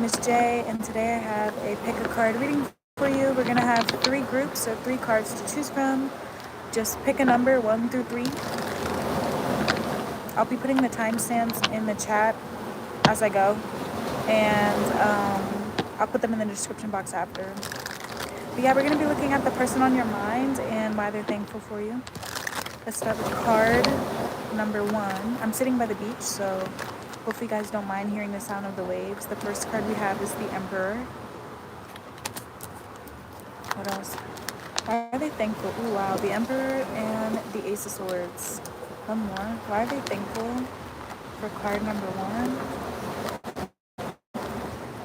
name is Jay, and today I have a pick a card reading for you. We're going to have 3 groups of 3 cards to choose from. Just pick a number, 1 through 3. I'll be putting the timestamps in the chat as I go, and I'll put them in the description box after. But yeah, we're going to be looking at the person on your mind and why they're thankful for you. Let's start with card number 1. I'm sitting by the beach, so hopefully you guys don't mind hearing the sound of the waves. The first card we have is the Emperor. What else? Why are they thankful? Ooh, wow. The Emperor and the Ace of Swords. One more. Why are they thankful for card number 1?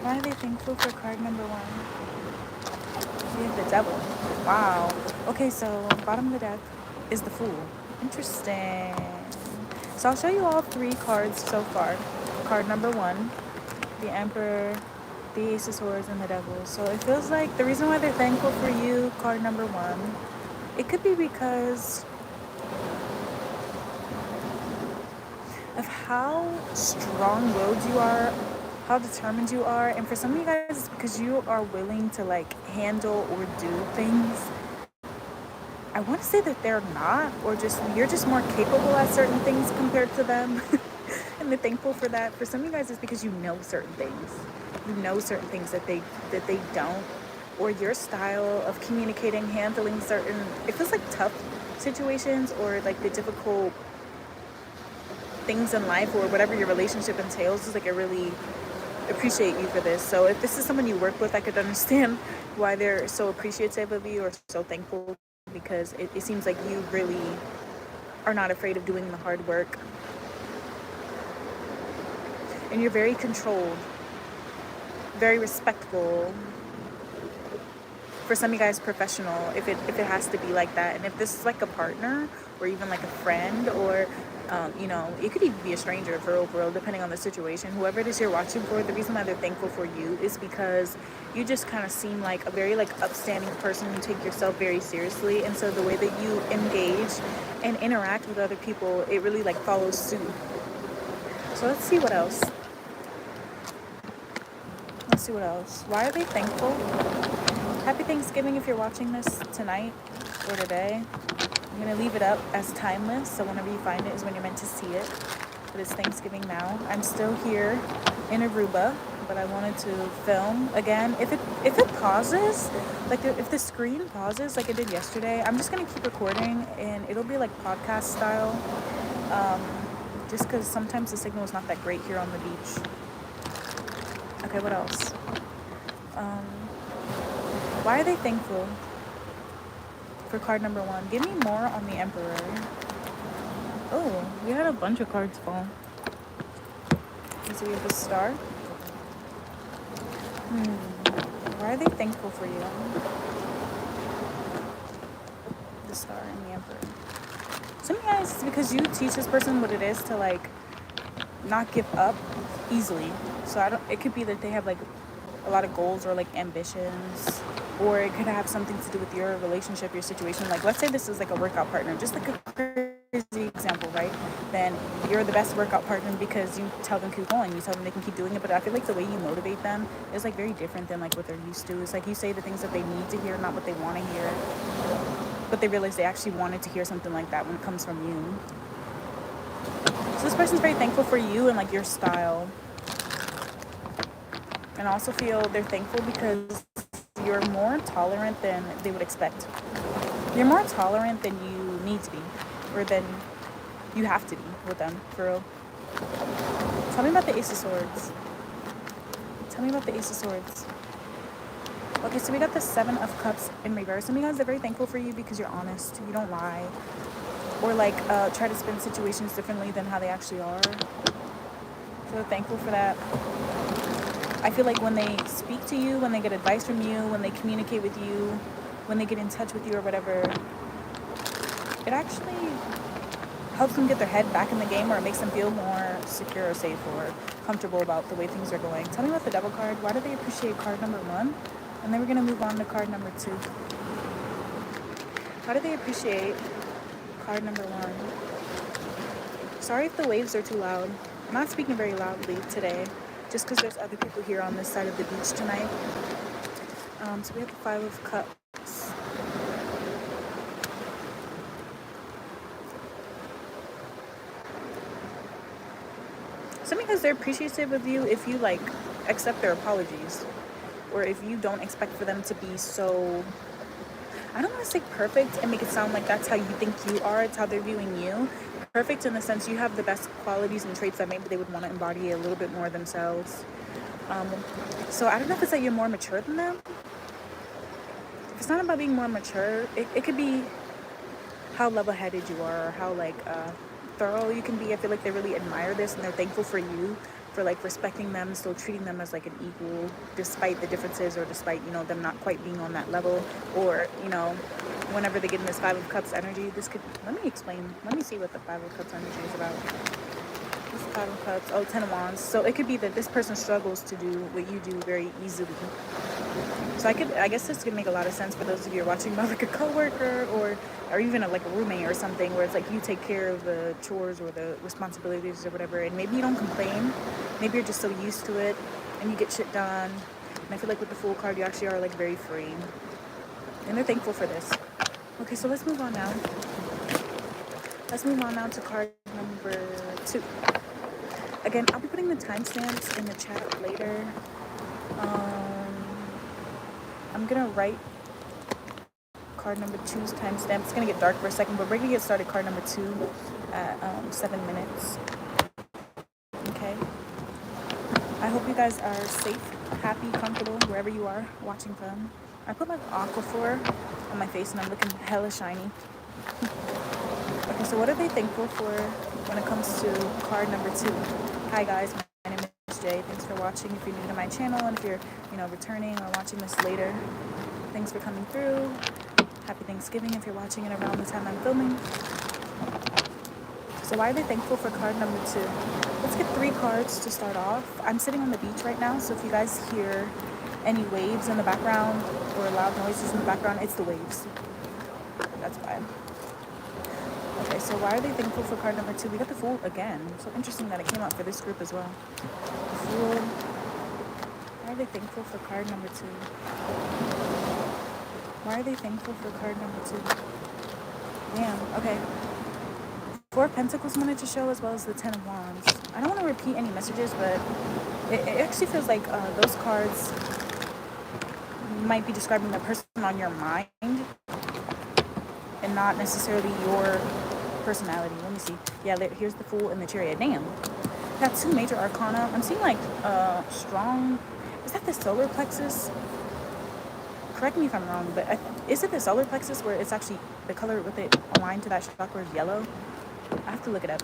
Why are they thankful for card number 1? We have the Devil. Wow. Okay, so bottom of the deck is the Fool. Interesting. So I'll show you all 3 cards so far. Card number 1, the Emperor, the Ace of Swords, and the Devil. So it feels like the reason why they're thankful for you, card number 1, it could be because of how strong-willed you are, how determined you are, and for some of you guys, it's because you are willing to like handle or do things. I want to say that they're not, or just you're just more capable at certain things compared to them. And they're thankful for that. For some of you guys, it's because you know certain things. You know certain things that they don't, or your style of communicating, handling certain, it feels like tough situations or like the difficult things in life or whatever your relationship entails. Is like I really appreciate you for this. So if this is someone you work with, I could understand why they're so appreciative of you or so thankful, because it seems like you really are not afraid of doing the hard work. And you're very controlled, very respectful. For some of you guys, professional, if it has to be like that. And if this is like a partner or even like a friend, or it could even be a stranger for overall, depending on the situation. Whoever it is you're watching for, the reason why they're thankful for you is because you just kind of seem like a very like upstanding person. You take yourself very seriously, and so the way that you engage and interact with other people, it really like follows suit. So let's see what else. Why are they thankful? Happy Thanksgiving if you're watching this tonight or today. I'm going to leave it up as timeless, so whenever you find it is when you're meant to see it. But it's Thanksgiving now. I'm still here in Aruba, but I wanted to film again. If it pauses, like if the screen pauses like it did yesterday, I'm just going to keep recording, and it'll be like podcast style, just because sometimes the signal is not that great here on the beach. Okay, what else? Why are they thankful for card number 1? Give me more on the Emperor. Oh, we had a bunch of cards fall. So we have the Star. Why are they thankful for you? The Star and the Emperor. Some of you guys, it's because you teach this person what it is to like not give up easily. So it could be that they have like a lot of goals or like ambitions, or it could have something to do with your relationship, your situation. Like let's say this is like a workout partner, just like a crazy example, right? Then you're the best workout partner because you tell them keep going, you tell them they can keep doing it. But I feel like the way you motivate them is like very different than like what they're used to. It's like you say the things that they need to hear, not what they want to hear, but they realize they actually wanted to hear something like that when it comes from you. So this person's very thankful for you and like your style. And I also feel they're thankful because you're more tolerant than they would expect. You're more tolerant than you need to be, or than you have to be with them, for real. Tell me about the Ace of Swords. Okay, so we got the 7 of Cups in reverse. Some of you guys are very thankful for you because you're honest. You don't lie. Or like try to spin situations differently than how they actually are. So they're thankful for that. I feel like when they speak to you, when they get advice from you, when they communicate with you, when they get in touch with you or whatever, it actually helps them get their head back in the game, or it makes them feel more secure or safe or comfortable about the way things are going. Tell me about the Devil card. Why do they appreciate card number 1? And then we're going to move on to card number 2. Why do they appreciate card number 1? Sorry if the waves are too loud. I'm not speaking very loudly today. just because there's other people here on this side of the beach tonight. So we have the Five of Cups. Some because they're appreciative of you if you like accept their apologies, or if you don't expect for them to be so, I don't want to say perfect and make it sound like that's how you think you are, it's how they're viewing you. Perfect in the sense you have the best qualities and traits that maybe they would want to embody a little bit more themselves. So I don't know if it's that you're more mature than them. If it's not about being more mature, it could be how level-headed you are, or how like thorough you can be. I feel like they really admire this and they're thankful for you for like respecting them, still treating them as like an equal despite the differences, or despite, you know, them not quite being on that level, or, you know, whenever they get in this Five of Cups energy. This could, let me see what the Five of Cups energy is about. This Five of Cups, oh, Ten of Wands. So it could be that this person struggles to do what you do very easily. So I guess this could make a lot of sense for those of you who are watching about like a coworker, or even like a roommate or something, where it's like you take care of the chores or the responsibilities or whatever, and maybe you don't complain, maybe you're just so used to it and you get shit done. And I feel like with the Fool card, you actually are like very free, and they're thankful for this. Okay, so let's move on now. Let's move on now to card number 2. Again, I'll be putting the timestamps in the chat later. I'm gonna write card number 2's timestamp. It's gonna get dark for a second, but we're gonna get started card number 2 at 7 minutes. Okay. I hope you guys are safe, happy, comfortable, wherever you are watching from. I put my Aquaphor on my face and I'm looking hella shiny. Okay, so what are they thankful for when it comes to card number 2? Hi guys, my name is Jay. Thanks for watching. If you're new to my channel, and if you're, you know, returning or watching this later, thanks for coming through. Happy Thanksgiving if you're watching it around the time I'm filming. So why are they thankful for card number 2? Let's get 3 cards to start off. I'm sitting on the beach right now, so if you guys hear any waves in the background or loud noises in the background, it's the waves. That's why. Okay, so why are they thankful for card number 2? We got the Fool again. So interesting that it came out for this group as well. The Fool. Why are they thankful for card number 2? Why are they thankful for card number 2? Damn, okay. 4 of Pentacles wanted to show, as well as the 10 of Wands. I don't want to repeat any messages, but it actually feels like those cards might be describing the person on your mind and not necessarily your personality. Let me see. Yeah, here's the Fool and the Chariot. Damn. Got 2 major arcana. I'm seeing like strong. Is that the solar plexus? Correct me if I'm wrong, but is it the solar plexus where it's actually the color with it aligned to that chakra is yellow? I have to look it up.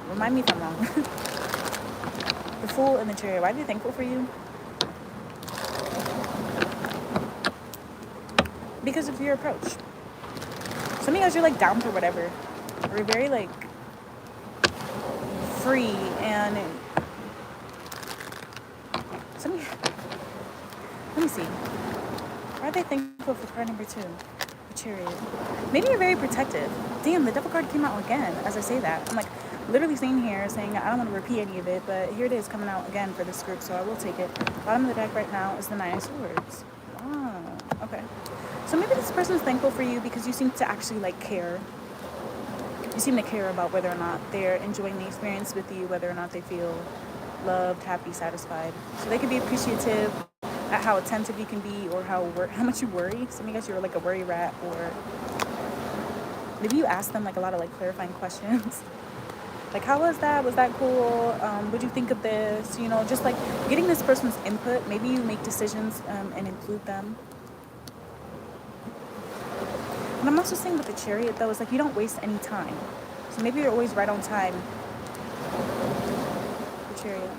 Remind me if I'm wrong. The Fool and the Chariot. Why are they thankful for you? Because of your approach. Some of you guys are like down for whatever. We're very like free, and some of you, let me see. Why are they thankful for card number 2? The Chariot. Maybe you're very protective. Damn, the Devil card came out again as I say that. I'm like literally sitting here saying I don't want to repeat any of it, but here it is coming out again for this group, so I will take it. Bottom of the deck right now is the 9 of Swords. Wow. Okay. So maybe this person is thankful for you because you seem to actually like care. You seem to care about whether or not they're enjoying the experience with you, whether or not they feel loved, happy, satisfied. So they could be appreciative at how attentive you can be, or how much you worry. Some of you guys, you're like a worry rat, or maybe you ask them like a lot of like clarifying questions. Like, how was that? Was that cool? What'd you think of this? You know, just like getting this person's input. Maybe you make decisions and include them. And I'm also saying with the Chariot though, it's like you don't waste any time. So maybe you're always right on time. The Chariot.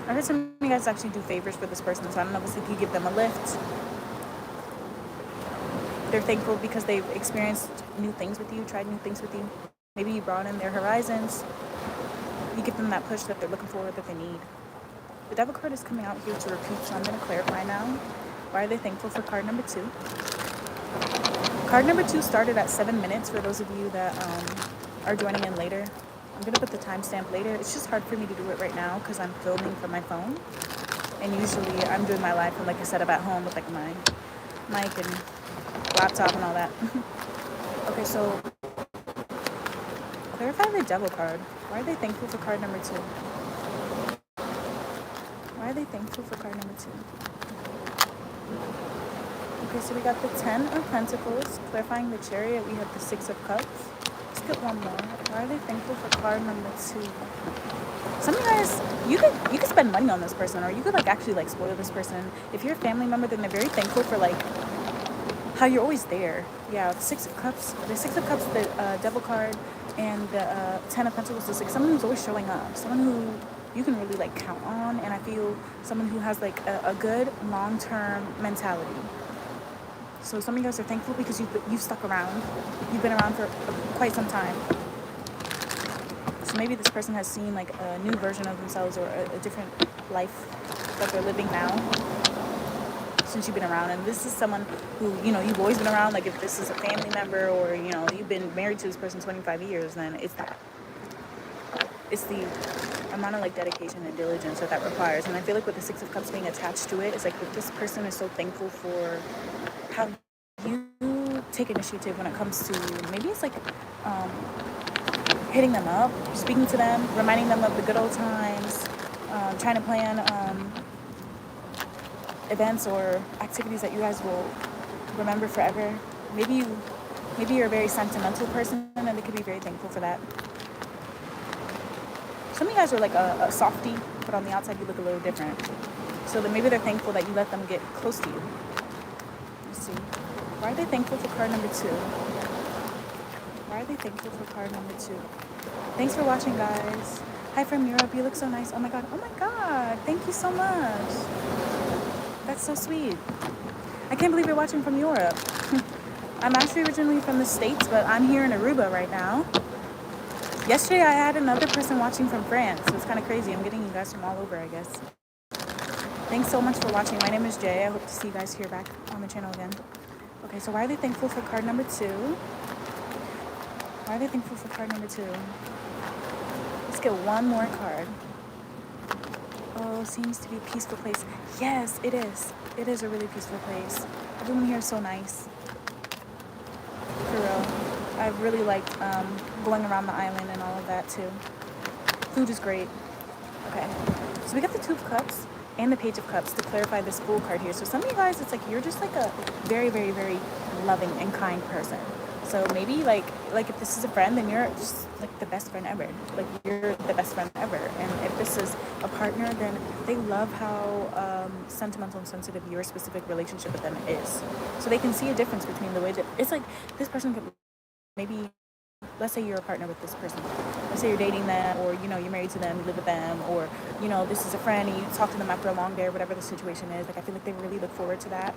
I heard some of you guys actually do favors for this person, so I don't know if it's like you give them a lift. They're thankful because they've experienced new things with you, tried new things with you. Maybe you broaden their horizons. You give them that push that they're looking for, that they need. The Devil card is coming out here to repeat, so I'm going to clarify now. Why are they thankful for card number 2? Card number 2 started at 7 minutes for those of you that are joining in later. I'm going to put the timestamp later. It's just hard for me to do it right now because I'm filming from my phone. And usually I'm doing my live from like a setup at home with like my mic and laptop and all that. Okay, so clarify the devil card. Why are they thankful for card number 2? Why are they thankful for card number 2? Okay, so we got the 10 of Pentacles, clarifying the Chariot. We have the 6 of Cups. Let's get one more. Why are they thankful for card number 2? Some of you guys, you could spend money on this person, or you could like actually like spoil this person. If you're a family member, then they're very thankful for like how you're always there. Yeah, the 6 of Cups, the Devil card, and the 10 of Pentacles is like someone who's always showing up, someone who you can really like count on, and I feel someone who has like a good long-term mentality. So some of you guys are thankful because you've stuck around. You've been around for quite some time. So maybe this person has seen like a new version of themselves, or a different life that they're living now since you've been around. And this is someone who, you know, you've always been around. Like if this is a family member, or, you know, you've been married to this person 25 years, then it's that. It's the amount of like dedication and diligence that requires. And I feel like with the 6 of Cups being attached to it, it's like this person is so thankful for how you take initiative when it comes to, maybe it's like hitting them up, speaking to them, reminding them of the good old times, trying to plan events or activities that you guys will remember forever. Maybe you're a very sentimental person, and they could be very thankful for that. Some of you guys are like a softie, but on the outside you look a little different. So then maybe they're thankful that you let them get close to you. Let's see. Why are they thankful for card number 2? Why are they thankful for card number 2? Thanks for watching, guys. Hi from Europe. You look so nice. Oh my god. Oh my god. Thank you so much. That's so sweet. I can't believe you're watching from Europe. I'm actually originally from the States, but I'm here in Aruba right now. Yesterday I had another person watching from France, so it's kind of crazy. I'm getting you guys from all over, I guess. Thanks so much for watching. My name is Jay. I hope to see you guys here back on the channel again. Okay, so why are they thankful for card number 2? Why are they thankful for card number 2? Let's get one more card. Oh, seems to be a peaceful place. Yes, it is. It is a really peaceful place. Everyone here is so nice. For real. I really liked going around the island and all of that too. Food is great. Okay, so we got the 2 of Cups and the Page of Cups to clarify this Fool card here. So some of you guys, it's like you're just like a very, very, very loving and kind person. So maybe like if this is a friend, then you're just like the best friend ever. Like you're the best friend ever. And if this is a partner, then they love how sentimental and sensitive your specific relationship with them is. So they can see a difference between the way that it's like this person could maybe, let's say you're a partner with this person. Let's say you're dating them, or, you know, you're married to them, you live with them, or, you know, this is a friend and you talk to them after a long day or whatever the situation is. Like, I feel like they really look forward to that.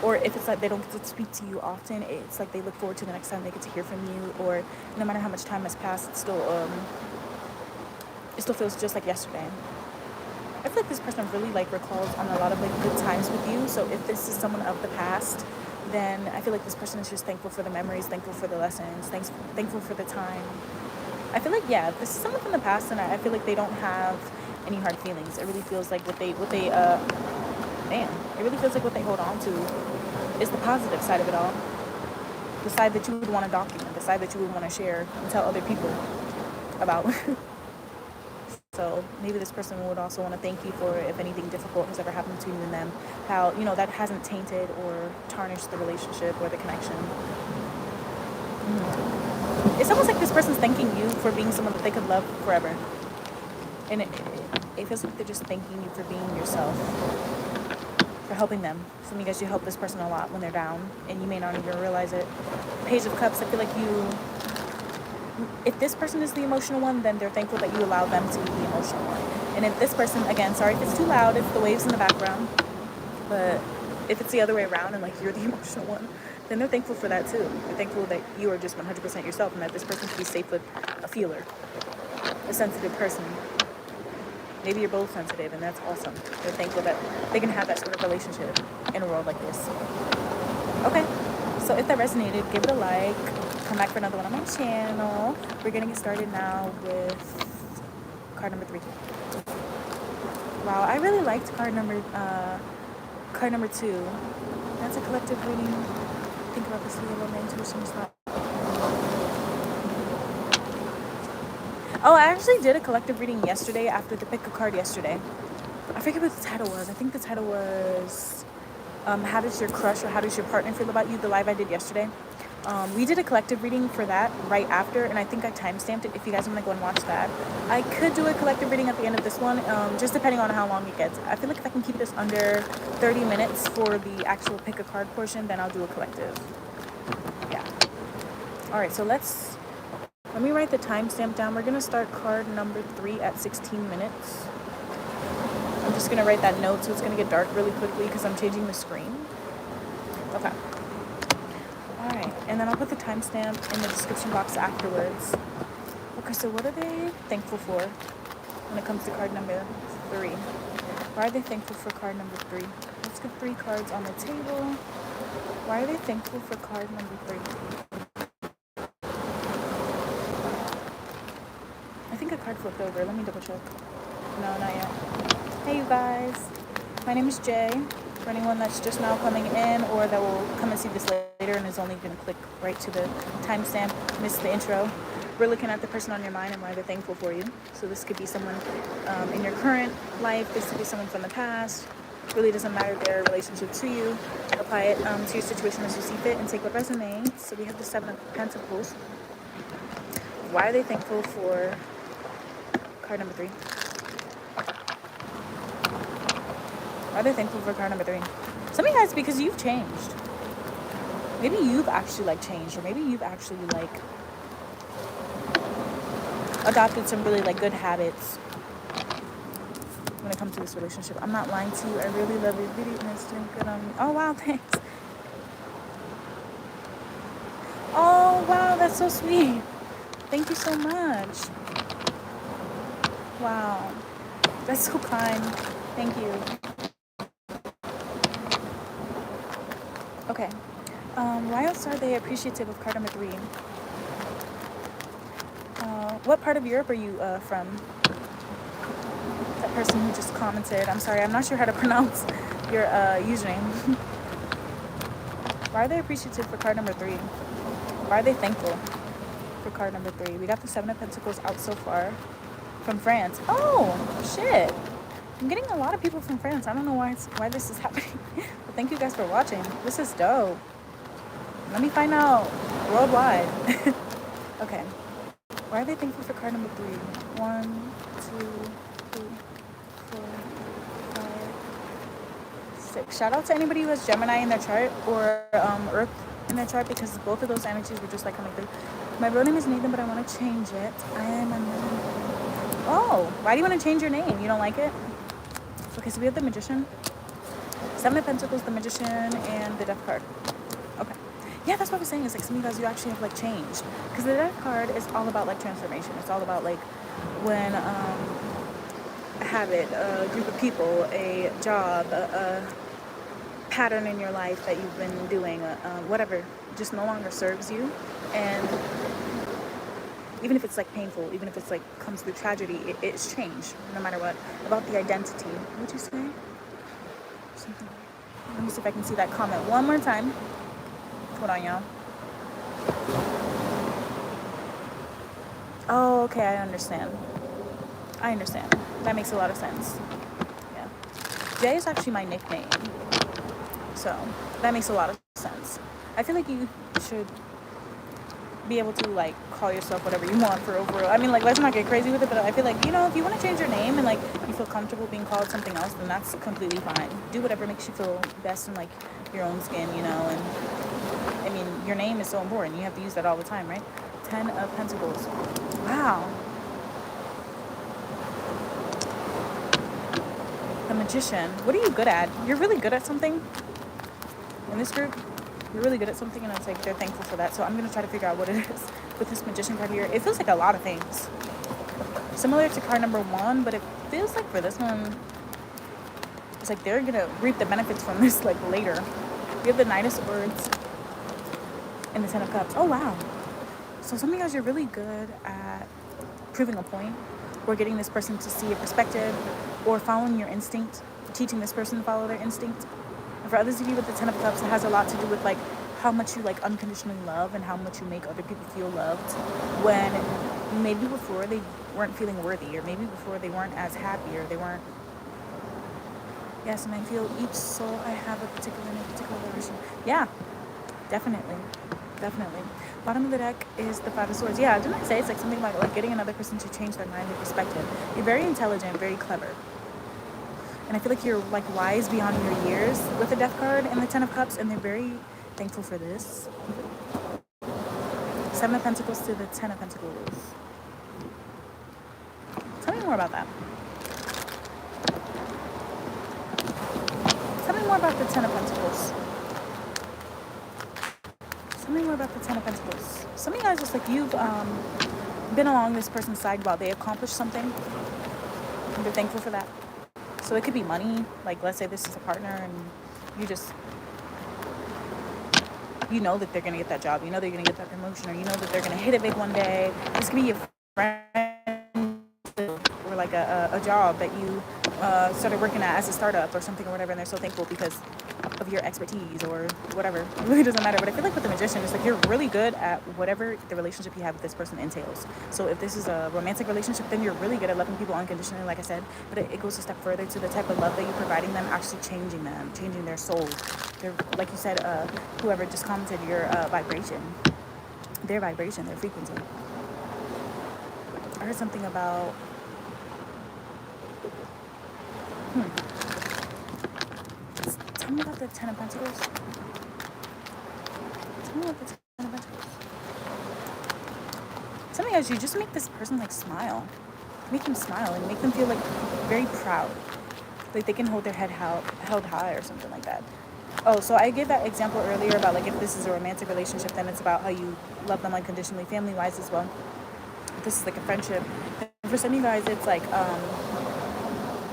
Or if it's like they don't get to speak to you often, it's like they look forward to the next time they get to hear from you. Or no matter how much time has passed, it still feels just like yesterday. I feel like this person really like recalls on a lot of like good times with you. So if this is someone of the past, then I feel like this person is just thankful for the memories, thankful for the lessons, thankful for the time. I feel like, yeah, if this is someone from the past, and I feel like they don't have any hard feelings. It really feels like what they it really feels like what they hold on to is the positive side of it all. The side that you would want to document, the side that you would want to share and tell other people about. So maybe this person would also want to thank you for if anything difficult has ever happened to you and them, how, you know, that hasn't tainted or tarnished the relationship or the connection. It's almost like this person's thanking you for being someone that they could love forever. And it feels like they're just thanking you for being yourself, for helping them. Some of you guys, you help this person a lot when they're down, and you may not even realize it. Page of Cups, I feel like if this person is the emotional one, then they're thankful that you allow them to be the emotional one. And if this person, again, sorry if it's too loud, it's the waves in the background, but if it's the other way around and like you're the emotional one, then they're thankful for that too. They're thankful that you are just 100% yourself, and that this person can be safe with a feeler, a sensitive person. Maybe you're both sensitive, and that's awesome. They're thankful that they can have that sort of relationship in a world like this. Okay, so if that resonated, give it a like. Come back for another one on my channel. We're gonna get started now with card number 3. Wow, I really liked card number 2. That's a collective reading. Think about this a little. My intuition is not. Oh, I actually did a collective reading yesterday after the pick a card yesterday. I forget what the title was. I think the title was how does your crush or how does your partner feel about you? The live I did yesterday. We did a collective reading for that right after, and I think I timestamped it if you guys want to go and watch that. I could do a collective reading at the end of this one, just depending on how long it gets. I feel like if I can keep this under 30 minutes for the actual pick a card portion, then I'll do a collective. Yeah. All right, so let me write the timestamp down. We're going to start card number 3 at 16 minutes. I'm just going to write that note, so it's going to get dark really quickly because I'm changing the screen. Okay. All right, and then I'll put the timestamp in the description box afterwards. Okay, so what are they thankful for when it comes to card number 3? Why are they thankful for card number 3? Let's get 3 cards on the table. Why are they thankful for card number 3? I think a card flipped over. Let me double check. No, not yet. Hey, you guys. My name is Jay. For anyone that's just now coming in or that will come and see this later and is only going to click right to the timestamp, miss the intro, we're looking at the person on your mind and why they're thankful for you. So this could be someone in your current life. This could be someone from the past. Really doesn't matter their relationship to you. Apply it to your situation as you see fit and take what resonates. So we have the 7 of Pentacles. Why are they thankful for card number 3? Why are they thankful for card number 3? Some of you guys, because you've changed. Maybe you've actually like changed, or maybe you've actually like adopted some really like good habits when it comes to this relationship. I'm not lying to you. I really love your videos. Doing good on me. Oh wow, thanks. Oh wow, that's so sweet. Thank you so much. Wow, that's so kind. Thank you. Okay. Why else are they appreciative of card number 3? What part of Europe are you from? That person who just commented. I'm sorry, I'm not sure how to pronounce your username. Why are they appreciative for card number 3? Why are they thankful for card number 3? We got the 7 of Pentacles out so far. From France. Oh, shit. I'm getting a lot of people from France. I don't know why this is happening. But thank you guys for watching. This is dope. Let me find out worldwide. Okay. Why are they thankful for card number 3? 1, 2, 3, 4, 5, 6. Shout out to anybody who has Gemini in their chart or Earth in their chart, because both of those energies were just like coming through. My real name is Nathan, but I want to change it. I am a Oh, why do you want to change your name? You don't like it? Okay, so we have the Magician, 7 of Pentacles, the Magician, and the Death card. Okay. Yeah, that's what I was saying. It's like some of you guys, you actually have like changed. Because the Death card is all about like transformation. It's all about like when a habit, a group of people, a job, a pattern in your life that you've been doing, whatever, just no longer serves you. And even if it's like painful, even if it's like comes through tragedy, it's changed no matter what. About the identity. What would you say? Something. Let me see if I can see that comment one more time. Hold on, y'all. Oh, okay, I understand. That makes a lot of sense. Yeah. Jay is actually my nickname. So that makes a lot of sense. I feel like you should be able to like call yourself whatever you want for overall. I mean, like, let's not get crazy with it, but I feel like, you know, if you want to change your name and like you feel comfortable being called something else, then that's completely fine. Do whatever makes you feel best in like your own skin, you know. And I mean, your name is so important. You have to use that all the time, right? 10 of Pentacles. Wow. The Magician. What are you good at? You're really good at something in this group. You're really good at something, and it's like they're thankful for that. So I'm gonna try to figure out what it is with this Magician card here. It feels like a lot of things, similar to card number 1, but it feels like for this one, it's like they're gonna reap the benefits from this like later. We have the Knight of Swords, in the Ten of Cups. Oh, wow. So some of you guys are really good at proving a point, or getting this person to see a perspective, or following your instinct, teaching this person to follow their instinct. And for others of you with the Ten of Cups, it has a lot to do with like how much you like unconditionally love and how much you make other people feel loved, when maybe before they weren't feeling worthy, or maybe before they weren't as happy, or they weren't. Yes, and I feel each soul I have a particular version. Yeah, definitely. Bottom of the deck is the Five of Swords. Yeah, didn't I say it's like something about like getting another person to change their mind and perspective? You're very intelligent, very clever. And I feel like you're like wise beyond your years with the Death card and the Ten of Cups, and they're very thankful for this. Seven of Pentacles to the Ten of Pentacles. Tell me more about that. Tell me more about the Ten of Pentacles. Tell me more about the Ten of Pentacles. Some of you guys, just like you've been along this person's side while they accomplish something, and they're thankful for that. So it could be money. Like, let's say this is a partner, and you know that they're going to get that job. You know they're going to get that promotion, or you know that they're going to hit it big one day. This could be your friend, or like a job that you started working at as a startup or something or whatever, and they're so thankful because of your expertise or whatever. It really doesn't matter. But I feel like with the Magician, it's like you're really good at whatever the relationship you have with this person entails. So if this is a romantic relationship, then you're really good at loving people unconditionally, like I said. But it goes a step further to the type of love that you're providing them, actually changing them, changing their souls. They're, like you said, whoever just commented, your vibration, their vibration, their frequency. I heard something about tell me about the Ten of Pentacles. Tell me about the Ten of Pentacles. Some of you guys, you just make this person like smile. Make them smile and make them feel like very proud. Like they can hold their head held high or something like that. Oh, so I gave that example earlier about like if this is a romantic relationship, then it's about how you love them unconditionally, family-wise as well. If this is like a friendship. And for some of you guys, it's like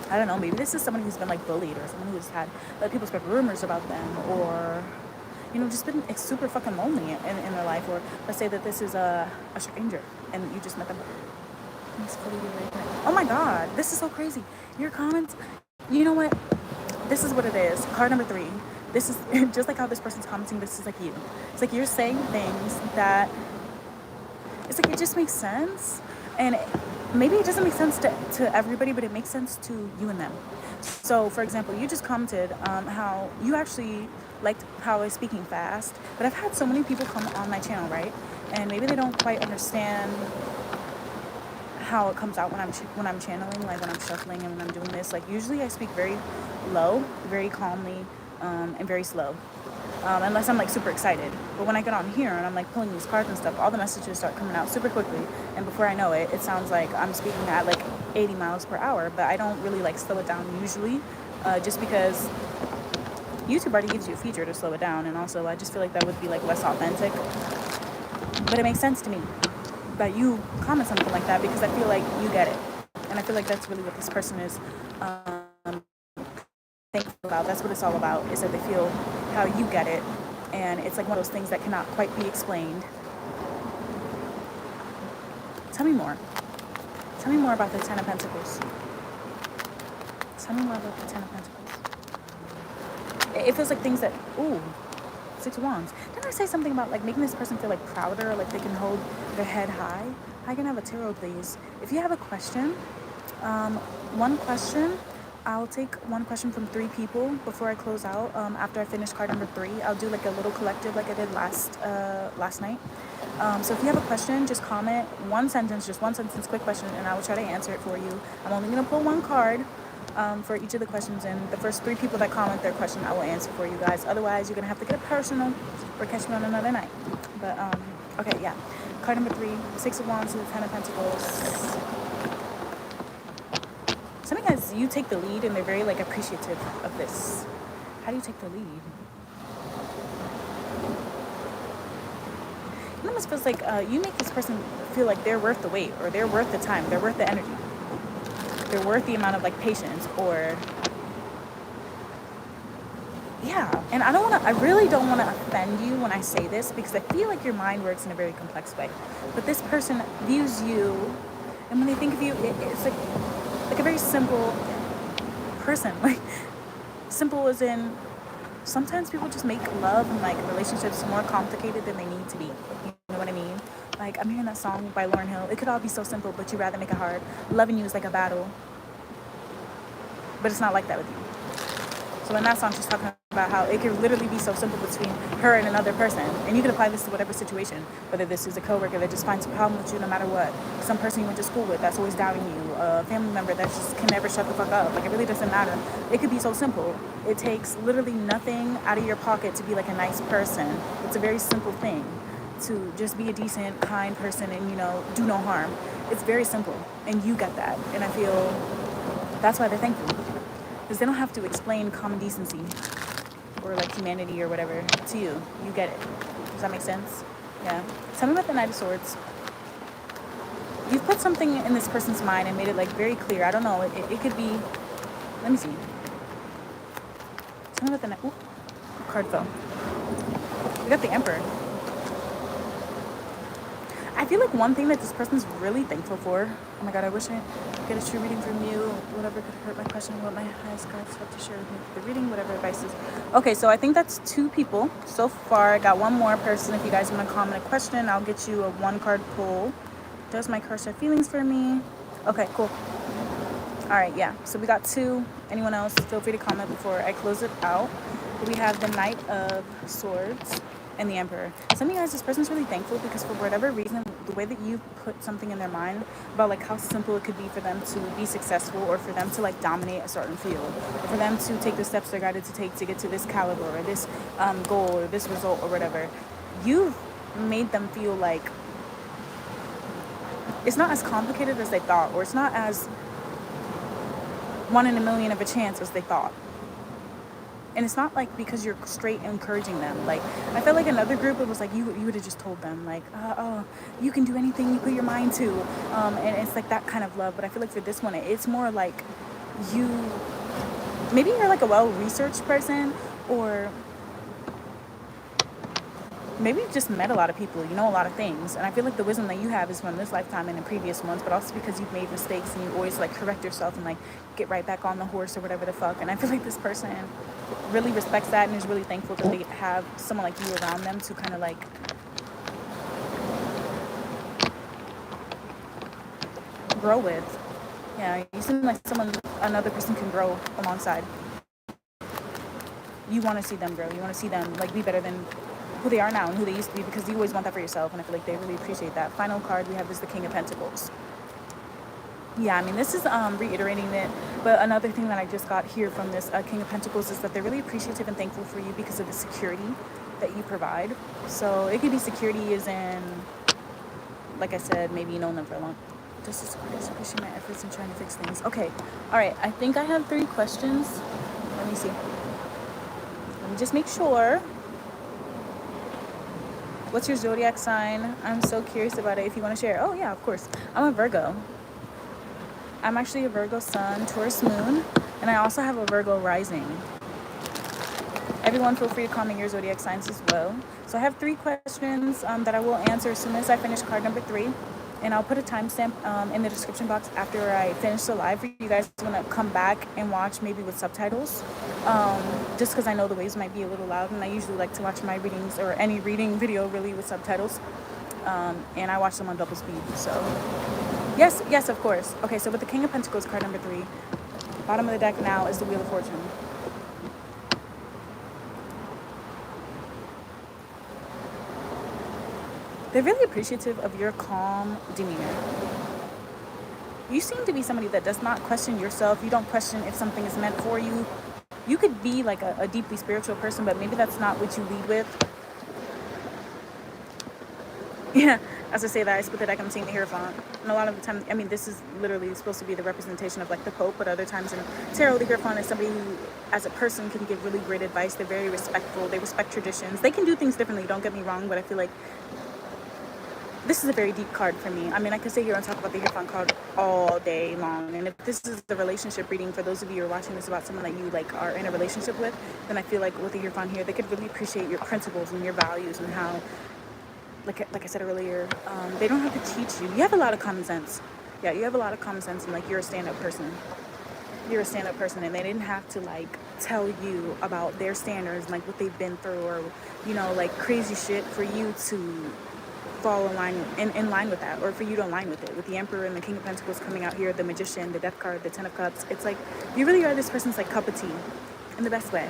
I don't know, maybe this is someone who's been like bullied, or someone who's had people spread rumors about them, or just been super fucking lonely in their life. Or let's say that this is a stranger and you just met them. Oh my god, this is so crazy. Your comments, you know what? This is what it is. Card number 3. This is just like how this person's commenting. This is like you. It's like you're saying things that it's like it just makes sense, and maybe it doesn't make sense to everybody, but it makes sense to you and them. So, for example, you just commented how you actually liked how I was speaking fast, but I've had so many people come on my channel, right? And maybe they don't quite understand how it comes out when I'm channeling, like when I'm shuffling and when I'm doing this. Like usually I speak very low, very calmly, and very slow. Unless I'm like super excited. But when I get on here and I'm like pulling these cards and stuff, all the messages start coming out super quickly, and before I know it, it sounds like I'm speaking at like 80 miles per hour. But I don't really like slow it down usually, just because YouTube already gives you a feature to slow it down, and also I just feel like that would be like less authentic. But it makes sense to me that you comment something like that, because I feel like you get it, and I feel like that's really what this person is thankful about. That's what it's all about, is that they feel how you get it, and it's like one of those things that cannot quite be explained. Tell me more. Tell me more about the Ten of Pentacles. Tell me more about the Ten of Pentacles. It feels like things that, ooh, Six of Wands. Didn't I say something about like making this person feel like prouder, like they can hold their head high? I can have a tarot, please. If you have a question, one question, I'll take one question from 3 people before I close out. After I finish card number 3, I'll do like a little collective like I did last night. So if you have a question, just comment just one sentence, quick question, and I will try to answer it for you. I'm only going to pull one card for each of the questions, and the first 3 people that comment their question, I will answer for you guys. Otherwise, you're going to have to get it personal or catch me on another night. But, okay, yeah. Card number 3, 6 of Wands to the 10 of Pentacles. Some of you guys, you take the lead, and they're very like appreciative of this. How do you take the lead? It almost feels like you make this person feel like they're worth the wait, or they're worth the time, they're worth the energy, they're worth the amount of like patience, or yeah, and I really don't want to offend you when I say this, because I feel like your mind works in a very complex way. But this person views you, and when they think of you, it's like a very simple person. Like, simple as in, sometimes people just make love and like relationships more complicated than they need to be. You know what I mean? Like, I'm hearing that song by Lauryn Hill. It could all be so simple, but you rather make it hard. Loving you is like a battle, but it's not like that with you. So in that song, she's talking about how it could literally be so simple between her and another person. And you can apply this to whatever situation, whether this is a coworker that just finds a problem with you no matter what, some person you went to school with that's always doubting you, a family member that just can never shut the fuck up. Like, it really doesn't matter. It could be so simple. It takes literally nothing out of your pocket to be like a nice person. It's a very simple thing to just be a decent, kind person and, you know, do no harm. It's very simple. And you get that. And I feel that's why they're thankful. Because they don't have to explain common decency or like humanity or whatever to you. You get it. Does that make sense? Yeah. Tell me about the Knight of Swords. You've put something in this person's mind and made it like very clear. I don't know. It could be. Let me see. Tell me about the Knight. Ooh, card fell. We got the Emperor. I feel like one thing that this person's really thankful for. Oh my God, I wish I could get a true reading from you. Whatever could hurt my question, what my highest cards have to share with me for the reading, whatever advice is. Okay, so I think that's 2 people so far. I got one more person. If you guys want to comment a question, I'll get you a 1-card pull. Does my card share feelings for me? Okay, cool. All right, yeah. So we got 2. Anyone else? Feel free to comment before I close it out. We have the Knight of Swords and the Emperor. Some of you guys, this person's really thankful because for whatever reason, the way that you put something in their mind about like how simple it could be for them to be successful, or for them to like dominate a certain field, or for them to take the steps they're guided to take to get to this caliber or this goal or this result or whatever, you've made them feel like it's not as complicated as they thought, or it's not as 1 in a million of a chance as they thought. And it's not like because you're straight encouraging them. Like, I felt like another group, it was like you would have just told them like, oh, you can do anything you put your mind to. And it's like that kind of love. But I feel like for this one, it's more like maybe you're like a well-researched person, or maybe you've just met a lot of people, you know a lot of things. And I feel like the wisdom that you have is from this lifetime and in previous ones, but also because you've made mistakes and you always like correct yourself and like get right back on the horse or whatever the fuck. And I feel like this person really respects that and is really thankful that they have someone like you around them to kind of like grow with. Yeah, you seem like another person can grow alongside. You want to see them grow. You want to see them like be better than who they are now and who they used to be, because you always want that for yourself, and I feel like they really appreciate that. Final card we have is the King of Pentacles. Yeah, I mean, this is reiterating it, but another thing that I just got here from this King of Pentacles is that they're really appreciative and thankful for you because of the security that you provide. So it could be security as in, like I said, maybe you know them for a long. This is appreciate my efforts in trying to fix things. Okay, all right. I think I have 3 questions. Let me see. Let me just make sure. What's your zodiac sign? I'm so curious about it. If you want to share. Oh yeah, of course. I'm a Virgo. I'm actually a Virgo sun, Taurus moon, and I also have a Virgo rising. Everyone feel free to comment your zodiac signs as well. So I have 3 questions that I will answer as soon as I finish card number 3. And I'll put a timestamp in the description box after I finish the live for you guys want to come back and watch, maybe with subtitles. Just because I know the waves might be a little loud, and I usually like to watch my readings or any reading video really with subtitles. And I watch them on double speed. So yes, of course. Okay, so with the King of Pentacles, card number 3, bottom of the deck now is the Wheel of Fortune. They're really appreciative of your calm demeanor. You seem to be somebody that does not question yourself. You don't question if something is meant for you. You could be like a deeply spiritual person, but maybe that's not what you lead with. Yeah, as I say that, I split the deck, I'm seeing the Hierophant. And a lot of the time, I mean, this is literally supposed to be the representation of like the Pope, but other times in tarot, the Hierophant is somebody who, as a person, can give really great advice. They're very respectful. They respect traditions. They can do things differently, don't get me wrong, but I feel like this is a very deep card for me. I mean, I could sit here and talk about the Hierophant card all day long. And if this is the relationship reading, for those of you who are watching this about someone that you like are in a relationship with, then I feel like with the Hierophant here, they could really appreciate your principles and your values and how, like I said earlier, they don't have to teach you. You have a lot of common sense. Yeah, you have a lot of common sense, and like you're a stand-up person. You're a stand-up person, and they didn't have to like tell you about their standards, like what they've been through, or like crazy shit for you to fall in line with that, or for you to align with it. With the Emperor and the King of Pentacles coming out here, the Magician, the Death card, the Ten of Cups, it's like you really are this person's like cup of tea in the best way.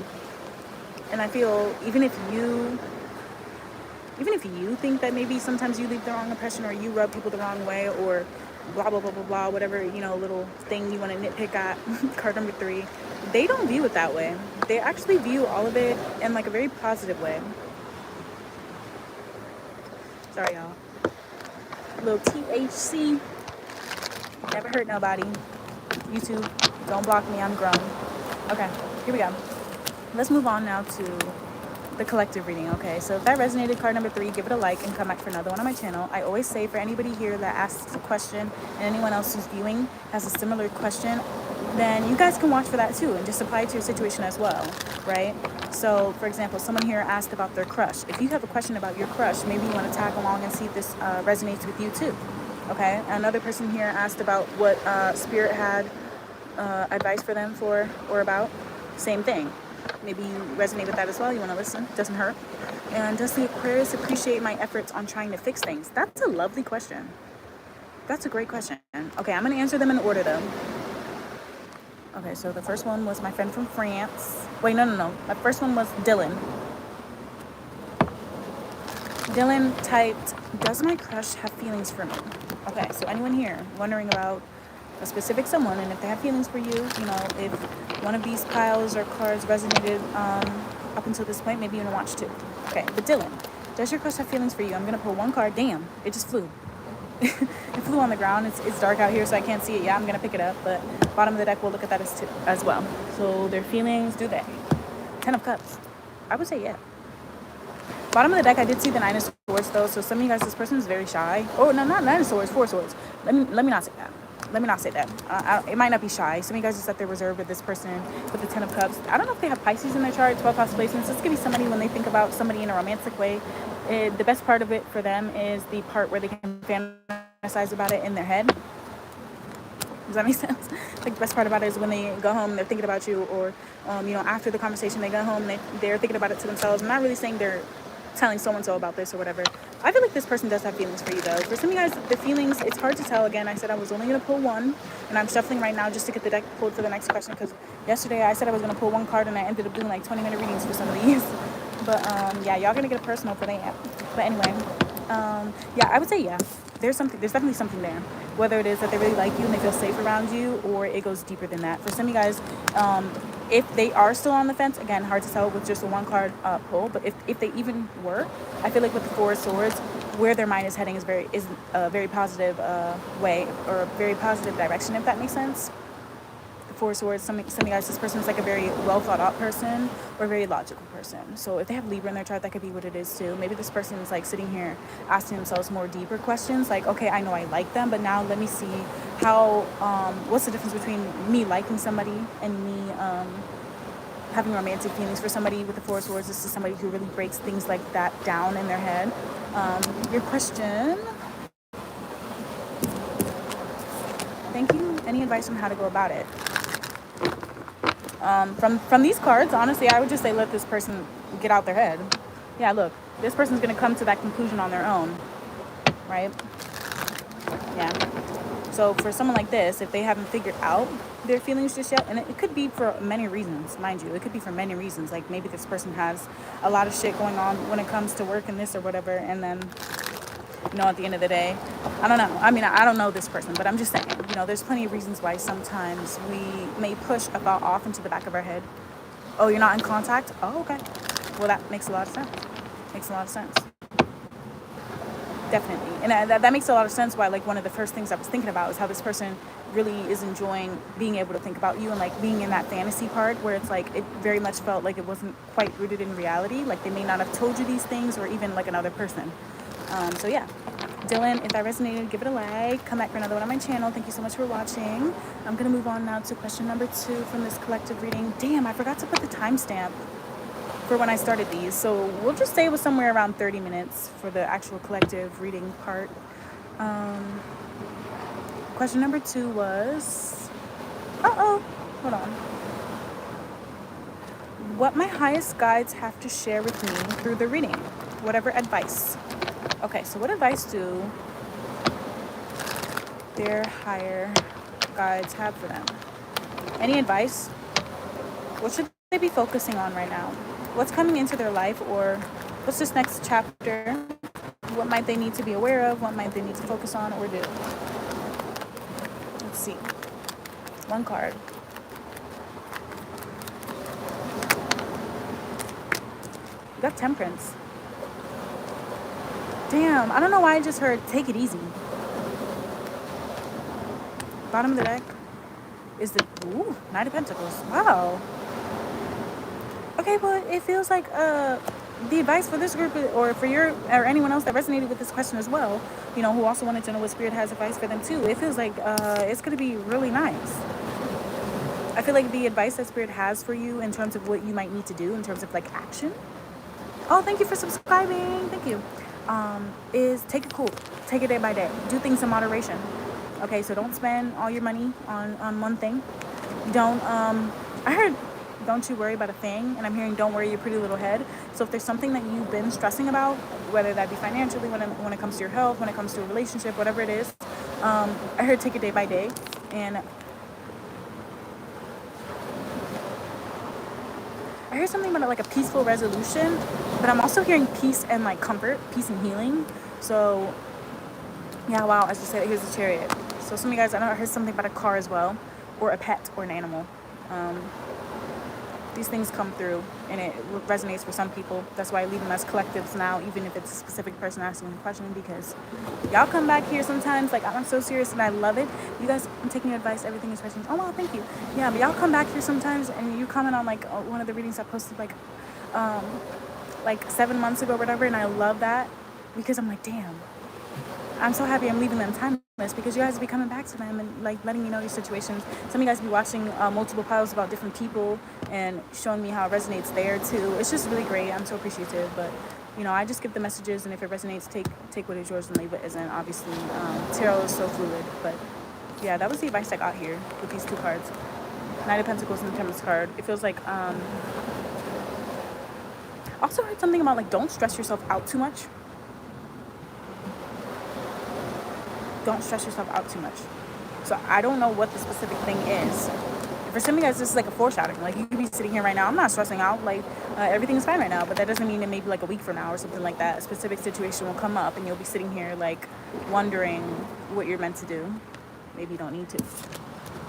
And I feel even if you think that maybe sometimes you leave the wrong impression, or you rub people the wrong way, or blah blah blah blah blah, whatever little thing you want to nitpick at, card number 3, they don't view it that way. They actually view all of it in like a very positive way. Sorry, y'all. Little THC. Never hurt nobody. YouTube, don't block me. I'm grown. Okay, here we go. Let's move on now to the collective reading. Okay, so if that resonated, card number 3, give it a like and come back for another one on my channel. I always say, for anybody here that asks a question and anyone else who's viewing has a similar question, then you guys can watch for that too and just apply it to your situation as well, right? So for example, someone here asked about their crush. If you have a question about your crush, maybe you want to tag along and see if this resonates with you too. Okay, another person here asked about what Spirit had advice for them for or about. Same thing. Maybe you resonate with that as well. You want to listen. Doesn't hurt. And does the Aquarius appreciate my efforts on trying to fix things? That's a lovely question. That's a great question. Okay, I'm going to answer them in order though. Okay, so the first one was my friend from France. Wait, no. My first one was Dylan. Dylan typed, does my crush have feelings for me? Okay, so anyone here wondering about a specific someone, and if they have feelings for you, if one of these piles or cards resonated up until this point, maybe you want to watch 2. Okay, but Dylan, does your crush have feelings for you? I'm going to pull one card. Damn, it just flew. It flew on the ground. It's dark out here, so I can't see it. Yeah, I'm going to pick it up, but bottom of the deck, we'll look at that as well. So their feelings, do they? 10 of Cups. I would say yeah. Bottom of the deck, I did see the 9 of Swords, though, so some of you guys, this person is very shy. Oh, no, not 9 of Swords, 4 Swords. Let me not say that. Let me not say that. It might not be shy. Some of you guys just that they're reserved with this person with the 10 of Cups. I don't know if they have Pisces in their chart, 12 house placements. This could be somebody, when they think about somebody in a romantic way, the best part of it for them is the part where they can fantasize about it in their head. Does that make sense? Like, the best part about it is when they go home, they're thinking about you, or, after the conversation, they go home, they're thinking about it to themselves. I'm not really saying they're telling so-and-so about this or whatever. I feel like this person does have feelings for you, though. For some of you guys, the feelings, it's hard to tell. Again, I said I was only going to pull one, and I'm shuffling right now just to get the deck pulled for the next question, because yesterday I said I was going to pull one card, and I ended up doing like 20-minute readings for some of these. But, yeah, y'all going to get a personal for that. But anyway, yeah, I would say yeah. There's definitely something there. Whether it is that they really like you and they feel safe around you, or it goes deeper than that. For some of you guys, if they are still on the fence, again, hard to tell with just a one card pull, but if they even were, I feel like with the 4 of Swords, where their mind is heading is a very positive way, or a very positive direction, if that makes sense. The 4 of Swords, some of you guys, this person is like a very well thought out person, or a very logical person. So if they have Libra in their chart, that could be what it is too. Maybe this person is like sitting here asking themselves more deeper questions, like, okay, I know I like them, but now let me see how, what's the difference between me liking somebody and me having romantic feelings for somebody. With the 4 of Swords, this is somebody who really breaks things like that down in their head. Your question, thank you. Any advice on how to go about it? From these cards, honestly, I would just say let this person get out their head. Yeah, look, this person's going to come to that conclusion on their own, right? Yeah. So for someone like this, if they haven't figured out their feelings just yet, and it could be for many reasons, mind you, it could be for many reasons. Like, maybe this person has a lot of shit going on when it comes to work and this or whatever, and then, at the end of the day, I don't know. I mean, I don't know this person, but I'm just saying, there's plenty of reasons why sometimes we may push a thought off into the back of our head. Oh, you're not in contact? Oh, okay. Well, that makes a lot of sense. Makes a lot of sense. Definitely. And that makes a lot of sense why, like, one of the first things I was thinking about is how this person really is enjoying being able to think about you, and like being in that fantasy part where it's like it very much felt like it wasn't quite rooted in reality. Like, they may not have told you these things, or even like another person. So yeah, Dylan, if that resonated, give it a like. Come back for another one on my channel. Thank you so much for watching. I'm going to move on now to question number 2 from this collective reading. Damn, I forgot to put the timestamp for when I started these. So we'll just say it was somewhere around 30 minutes for the actual collective reading part. Question number 2 was... hold on. What my highest guides have to share with me through the reading. Whatever advice. Okay, so what advice do their higher guides have for them? Any advice? What should they be focusing on right now? What's coming into their life, or what's this next chapter? What might they need to be aware of? What might they need to focus on or do? Let's see. One card. We got Temperance. Damn, I don't know why I just heard take it easy. Bottom of the deck is the Knight of Pentacles. Wow. Okay, well, it feels like the advice for this group, or for or anyone else that resonated with this question as well, you know, who also wanted to know what Spirit has advice for them too. It feels like it's going to be really nice. I feel like the advice that Spirit has for you in terms of what you might need to do in terms of like action. Oh, thank you for subscribing. Thank you. Is take it cool. Take it day by day. Do things in moderation. Okay, so don't spend all your money on one thing. Don't, I heard, don't you worry about a thing. And I'm hearing, don't worry your pretty little head. So if there's something that you've been stressing about, whether that be financially, when it comes to your health, when it comes to a relationship, whatever it is, I heard take it day by day. And I heard something about like a peaceful resolution, but I'm also hearing peace and like comfort, peace and healing. So yeah, wow, as you said, here's the Chariot. So some of you guys, I know I heard something about a car as well, or a pet or an animal. These things come through and it resonates for some people. That's why I leave them as collectives now, even if it's a specific person asking the question, because y'all come back here sometimes, like I'm so serious and I love it. You guys, I'm taking your advice, everything is question. Oh, wow, thank you. Yeah, but y'all come back here sometimes and you comment on like one of the readings I posted like 7 months ago or whatever, and I love that because I'm like, damn, I'm so happy I'm leaving them timeless, because you guys be coming back to them and like letting me know your situations. Some of you guys be watching multiple piles about different people and showing me how it resonates there too. It's just really great. I'm so appreciative. But you know, I just give the messages, and if it resonates, take what is yours and leave what isn't. Obviously, tarot is so fluid. But yeah, that was the advice I got here with these two cards, Knight of Pentacles and the Temperance card. It feels like also heard something about like don't stress yourself out too much. Don't stress yourself out too much. So I don't know what the specific thing is. For some of you guys, this is like a foreshadowing. Like you could be sitting here right now, I'm not stressing out, like everything's fine right now, but that doesn't mean that maybe like a week from now or something like that, a specific situation will come up and you'll be sitting here like wondering what you're meant to do. Maybe you don't need to.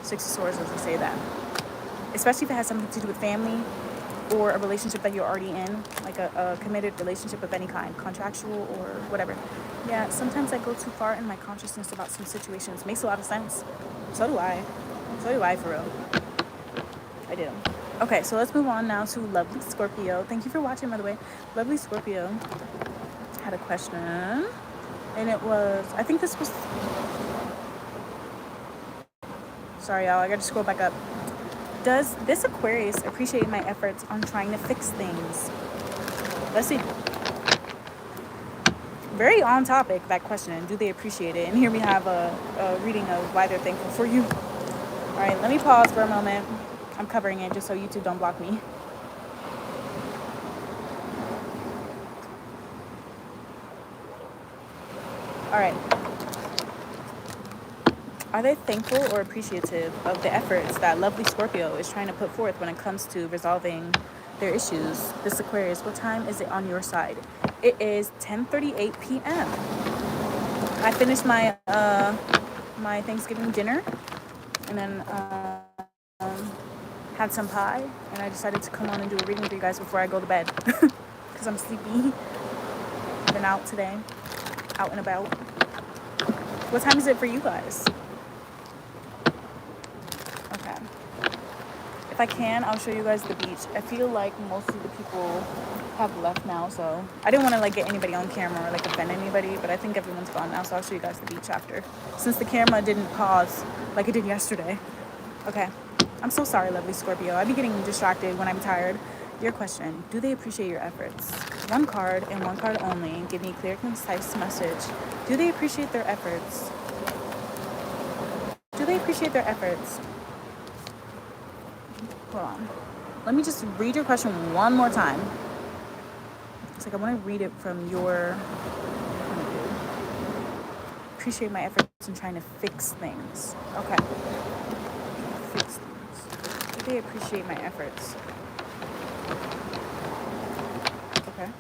Six of Swords doesn't say that. Especially if it has something to do with family or a relationship that you're already in, like a committed relationship of any kind, contractual or whatever. Yeah, sometimes I go too far in my consciousness about some situations. Makes a lot of sense. So do I. So do I, for real. I do. Okay, so let's move on now to lovely Scorpio. Thank you for watching, by the way. Lovely Scorpio had a question, and it was, I think this was, sorry y'all, I gotta scroll back up. Does this Aquarius appreciate my efforts on trying to fix things? Let's see. Very on topic, that question. Do they appreciate it? And here we have a reading of why they're thankful for you. All right, let me pause for a moment. I'm covering it just so YouTube don't block me. All right. Are they thankful or appreciative of the efforts that lovely Scorpio is trying to put forth when it comes to resolving their issues? This Aquarius, what time is it on your side? It is 10:38 p.m. I finished my my Thanksgiving dinner and then had some pie, and I decided to come on and do a reading with you guys before I go to bed because I'm sleepy. Been out today, out and about. What time is it for you guys? If I can, I'll show you guys the beach. I feel like most of the people have left now, so I didn't want to like get anybody on camera or like offend anybody, but I think everyone's gone now, so I'll show you guys the beach after, since the camera didn't pause like it did yesterday. Okay, I'm so sorry, lovely Scorpio. I be getting distracted when I'm tired. Your question: do they appreciate your efforts? One card and one card only. Give me a clear, concise message. Do they appreciate their efforts? Do they appreciate their efforts? Hold on. Let me just read your question one more time. It's like I want to read it from your point of view. Appreciate my efforts in trying to fix things. Okay. Fix things. Do they appreciate my efforts? Okay.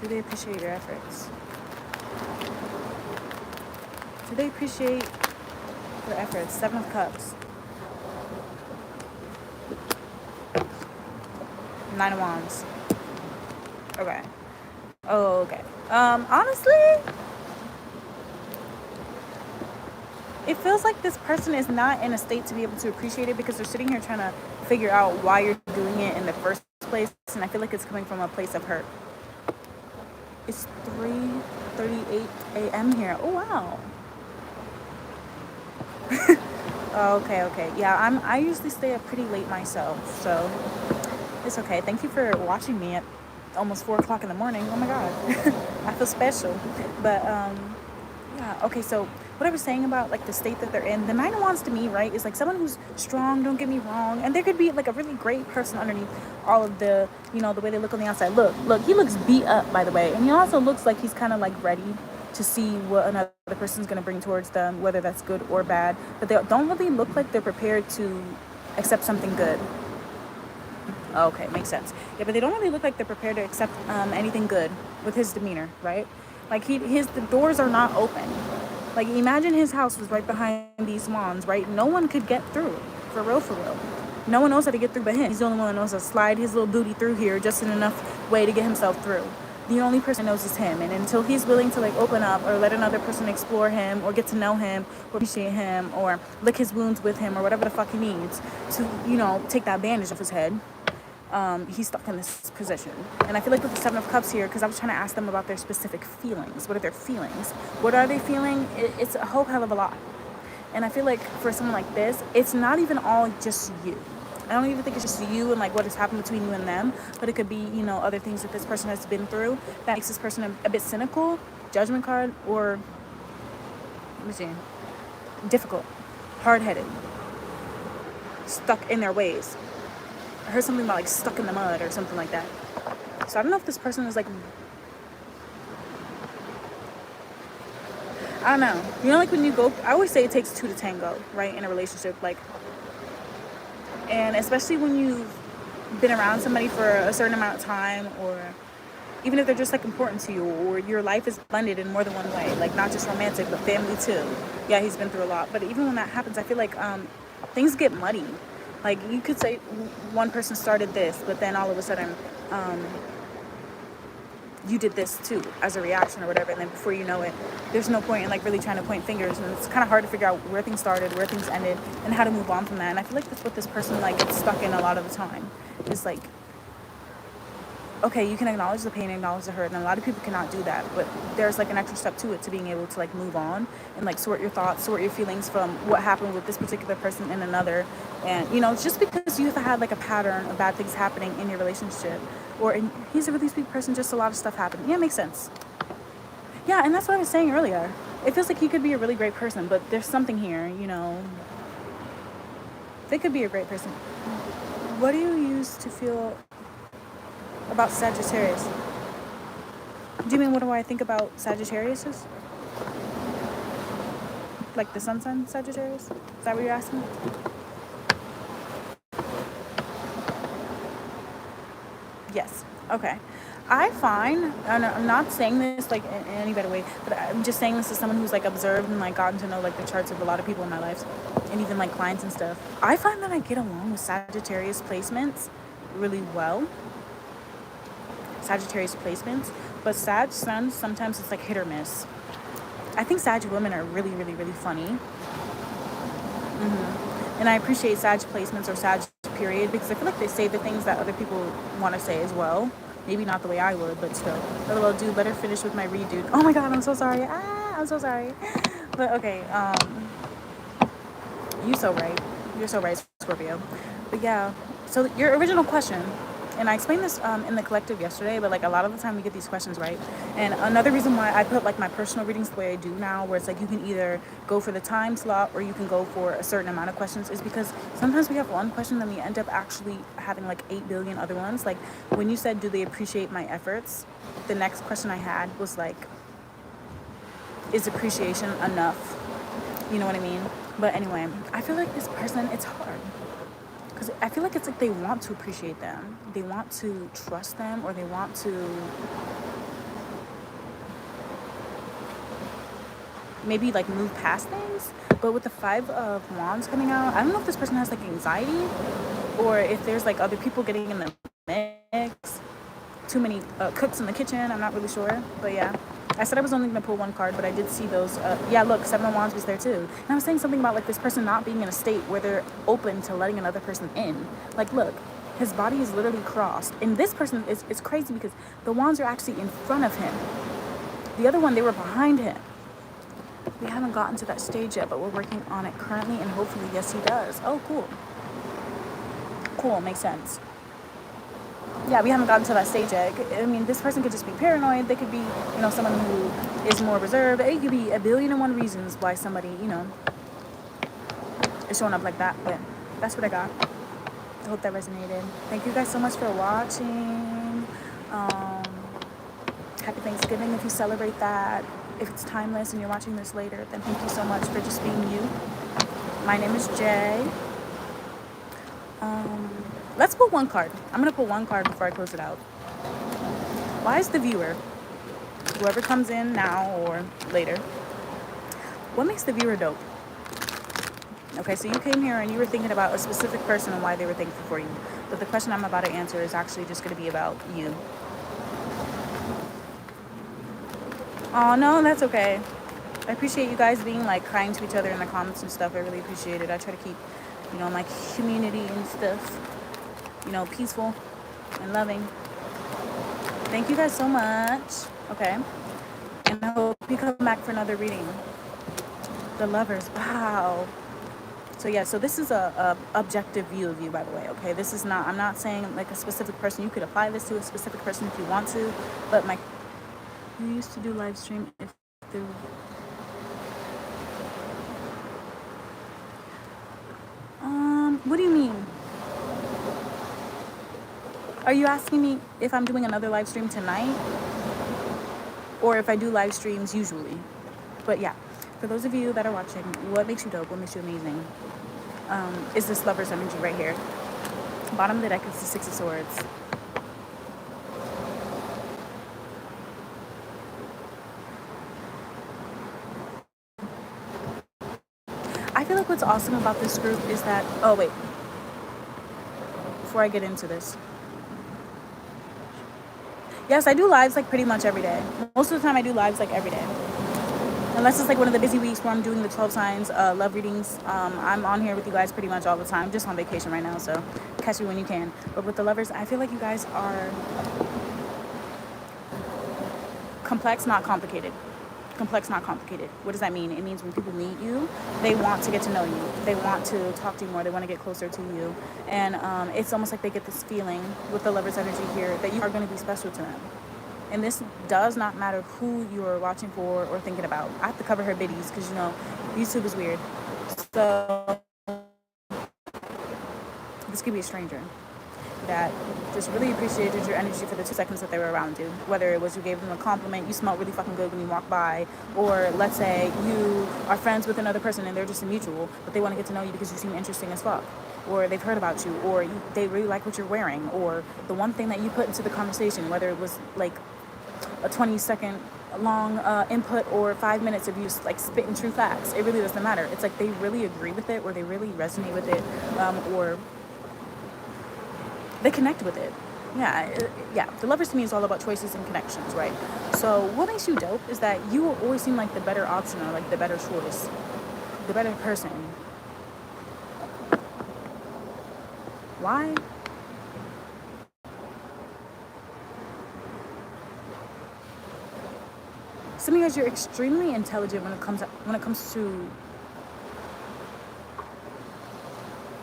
Do they appreciate your efforts? Do they appreciate your efforts? 7 of Cups. 9 of Wands. Okay. Oh, okay. Honestly, it feels like this person is not in a state to be able to appreciate it because they're sitting here trying to figure out why you're doing it in the first place, and I feel like it's coming from a place of hurt. It's 3:38 a.m. here. Oh, wow. Okay. Yeah, I usually stay up pretty late myself, so it's okay. Thank you for watching me at almost 4 o'clock in the morning. Oh my god. I feel special. But yeah, okay, so what I was saying about like the state that they're in, the 9 of Wands to me, right, is like someone who's strong, don't get me wrong, and there could be like a really great person underneath all of the, you know, the way they look on the outside. Look, he looks beat up, by the way, and he also looks like he's kind of like ready to see what another person's going to bring towards them, whether that's good or bad, but they don't really look like they're prepared to accept something good. Okay, makes sense. Yeah, but they don't really look like they're prepared to accept anything good with his demeanor, right? Like the doors are not open. Like imagine his house was right behind these wands, right? No one could get through, for real. No one knows how to get through but him. He's the only one that knows how to slide his little booty through here just in enough way to get himself through. The only person knows is him, and until he's willing to like open up or let another person explore him or get to know him or appreciate him or lick his wounds with him or whatever the fuck he needs to, you know, take that bandage off his head, he's stuck in this position. And I feel like with the 7 of Cups here, because I was trying to ask them about their specific feelings. What are their feelings? What are they feeling? It's a whole hell of a lot. And I feel like for someone like this, it's not even all just you. I don't even think it's just you and like what has happened between you and them, but it could be, you know, other things that this person has been through that makes this person a bit cynical, judgment card, or let me see, difficult, hard-headed, stuck in their ways. I heard something about like stuck in the mud or something like that. So I don't know if this person is like, I don't know. You know, like when you go, I always say it takes 2 to tango, right, in a relationship, like. And especially when you've been around somebody for a certain amount of time, or even if they're just like important to you, or your life is blended in more than one way, like not just romantic, but family too. Yeah, he's been through a lot. But even when that happens, I feel like things get muddy. Like you could say one person started this, but then all of a sudden you did this too as a reaction or whatever, and then before you know it, there's no point in like really trying to point fingers, and it's kind of hard to figure out where things started, where things ended, and how to move on from that. And I feel like that's what this person like gets stuck in a lot of the time, is like, okay, you can acknowledge the pain, acknowledge the hurt, and a lot of people cannot do that, but there's like an extra step to it, to being able to like move on and like sort your thoughts, sort your feelings from what happened with this particular person and another. And you know, just because you've had like a pattern of bad things happening in your relationship, or he's a really sweet person, just a lot of stuff happened. Yeah, it makes sense. Yeah, and that's what I was saying earlier. It feels like he could be a really great person, but there's something here, you know. They could be a great person. What do you use to feel about Sagittarius? Do you mean what do I think about Sagittarius? Like the sun sign Sagittarius? Is that what you're asking? Yes. Okay. I find, and I'm not saying this like in any better way, but I'm just saying this as someone who's like observed and like gotten to know like the charts of a lot of people in my life, and even like clients and stuff. I find that I get along with Sagittarius placements really well. Sagittarius placements, but Sag Sun, sometimes it's like hit or miss. I think Sag women are really, really, really funny. And I appreciate Sag placements or Sag period, because I feel like they say the things that other people want to say as well. Maybe not the way I would, but still. LOL, dude, better finish with my read, dude. Oh my god, I'm so sorry. I'm so sorry. But okay, you so right. You're so right, Scorpio. But yeah, so your original question, and I explained this in the collective yesterday, but like a lot of the time we get these questions right. And another reason why I put like my personal readings the way I do now, where it's like you can either go for the time slot or you can go for a certain amount of questions, is because sometimes we have one question, then we end up actually having like 8 billion other ones. Like when you said, do they appreciate my efforts? The next question I had was like, is appreciation enough? You know what I mean? But anyway, I feel like this person, it's hard. Because I feel like it's like they want to appreciate them. They want to trust them, or they want to maybe like move past things. But with the 5 of Wands coming out, I don't know if this person has like anxiety, or if there's like other people getting in the mix. Too many cooks in the kitchen. I'm not really sure. But yeah. I said I was only going to pull one card, but I did see those. Yeah, look, 7 of Wands was there too. And I was saying something about like this person not being in a state where they're open to letting another person in. Like, look, his body is literally crossed. And this person, it's crazy because the Wands are actually in front of him. The other one, they were behind him. We haven't gotten to that stage yet, but we're working on it currently. And hopefully, yes, he does. Oh, cool. Cool, makes sense. Yeah, we haven't gotten to that stage yet. I mean, this person could just be paranoid. They could be, you know, someone who is more reserved. It could be 1,000,000,001 reasons why somebody, you know, is showing up like that. But that's what I got. I hope that resonated. Thank you guys so much for watching. Happy Thanksgiving if you celebrate that. If it's timeless and you're watching this later, then thank you so much for just being you. My name is Jay. Let's pull one card. I'm going to pull one card before I close it out. Why is the viewer, whoever comes in now or later, what makes the viewer dope? Okay, so you came here and you were thinking about a specific person and why they were thankful for you. But the question I'm about to answer is actually just going to be about you. Oh, no, that's okay. I appreciate you guys being like kind to each other in the comments and stuff. I really appreciate it. I try to keep, you know, my community and stuff, you know, peaceful and loving. Thank you guys so much. Okay. And I hope you come back for another reading. The Lovers. Wow. So yeah, so this is a objective view of you, by the way. Okay. This is not, I'm not saying like a specific person. You could apply this to a specific person if you want to. But you used to do live stream if the what do you mean? Are you asking me if I'm doing another live stream tonight? Or if I do live streams usually? But yeah, for those of you that are watching, what makes you dope? What makes you amazing? Is this Lover's energy right here. Bottom of the deck is the 6 of Swords. I feel like what's awesome about this group is that, oh wait, before I get into this. Yes, I do lives like pretty much every day. Most of the time I do lives like every day. Unless it's like one of the busy weeks where I'm doing the 12 signs love readings. I'm on here with you guys pretty much all the time. I'm just on vacation right now, so catch me when you can. But with the Lovers, I feel like you guys are complex, not complicated. Complex, not complicated. What does that mean? It means when people meet you, they want to get to know you. They want to talk to you more. They want to get closer to you. And it's almost like they get this feeling with the Lover's energy here that you are going to be special to them. And this does not matter who you're watching for or thinking about. I have to cover her biddies because, you know, YouTube is weird. So this could be a stranger that just really appreciated your energy for the 2 seconds that they were around you. Whether it was you gave them a compliment, you smelled really fucking good when you walked by, or let's say you are friends with another person and they're just a mutual, but they want to get to know you because you seem interesting as fuck, or they've heard about you, or they really like what you're wearing, or the one thing that you put into the conversation, whether it was like a 20-second long input or 5 minutes of you just like spitting true facts. It really doesn't matter. It's like they really agree with it, or they really resonate with it, or they connect with it. Yeah. The Lovers to me is all about choices and connections, right? So what makes you dope is that you will always seem like the better option, or like the better choice, the better person. Why? Some of you guys, you're extremely intelligent when it comes to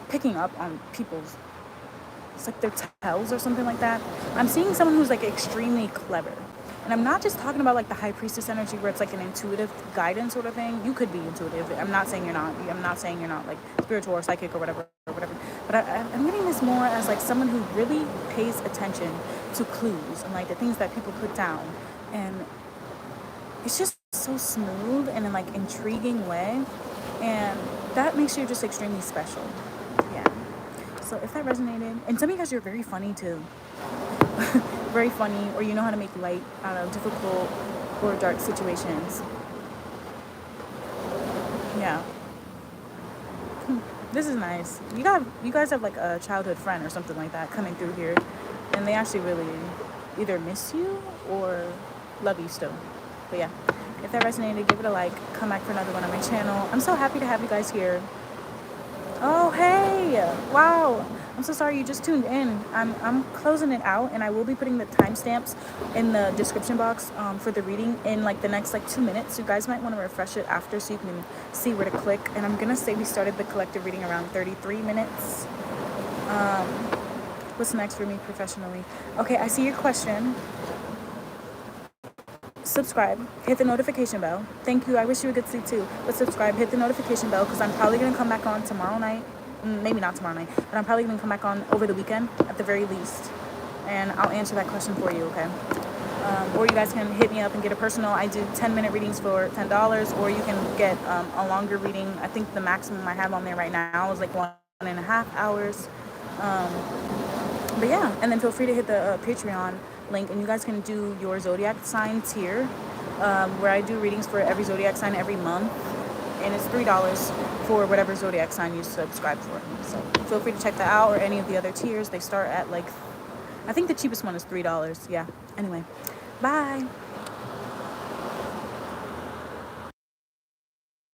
picking up on people's, it's like their tells or something like that. I'm seeing someone who's like extremely clever. And I'm not just talking about like the high priestess energy where it's like an intuitive guidance sort of thing. You could be intuitive. I'm not saying you're not. I'm not saying you're not like spiritual or psychic or whatever. But I'm getting this more as like someone who really pays attention to clues and like the things that people put down. And it's just so smooth and in like intriguing way. And that makes you just extremely special. Yeah. So if that resonated, and some of you guys, you're very funny too. Very funny, or you know how to make light out of difficult or dark situations. Yeah. This is nice. You guys have like a childhood friend or something like that coming through here, and they actually really either miss you or love you still. But yeah, if that resonated, give it a like. Come back for another one on my channel. I'm so happy to have you guys here. Oh, hey. Wow. I'm so sorry you just tuned in. I'm closing it out, and I will be putting the timestamps in the description box for the reading in like the next like 2 minutes. You guys might want to refresh it after so you can see where to click. And I'm gonna say we started the collective reading around 33 minutes. What's next for me professionally? Okay, I see your question. Subscribe, hit the notification bell. Thank you. I wish you a good sleep too. But subscribe, hit the notification bell, because I'm probably gonna come back on tomorrow night. Maybe not tomorrow night, but I'm probably gonna come back on over the weekend at the very least, and I'll answer that question for you. Okay. Or you guys can hit me up and get a personal. I do 10-minute readings for $10, or you can get a longer reading. I think the maximum I have on there right now is like 1.5 hours. But yeah, and then feel free to hit the Patreon link, and you guys can do your zodiac sign tier, where I do readings for every zodiac sign every month, and it's $3 for whatever zodiac sign you subscribe for. So feel free to check that out, or any of the other tiers. They start at like, I think the cheapest one is $3. Yeah. Anyway, bye.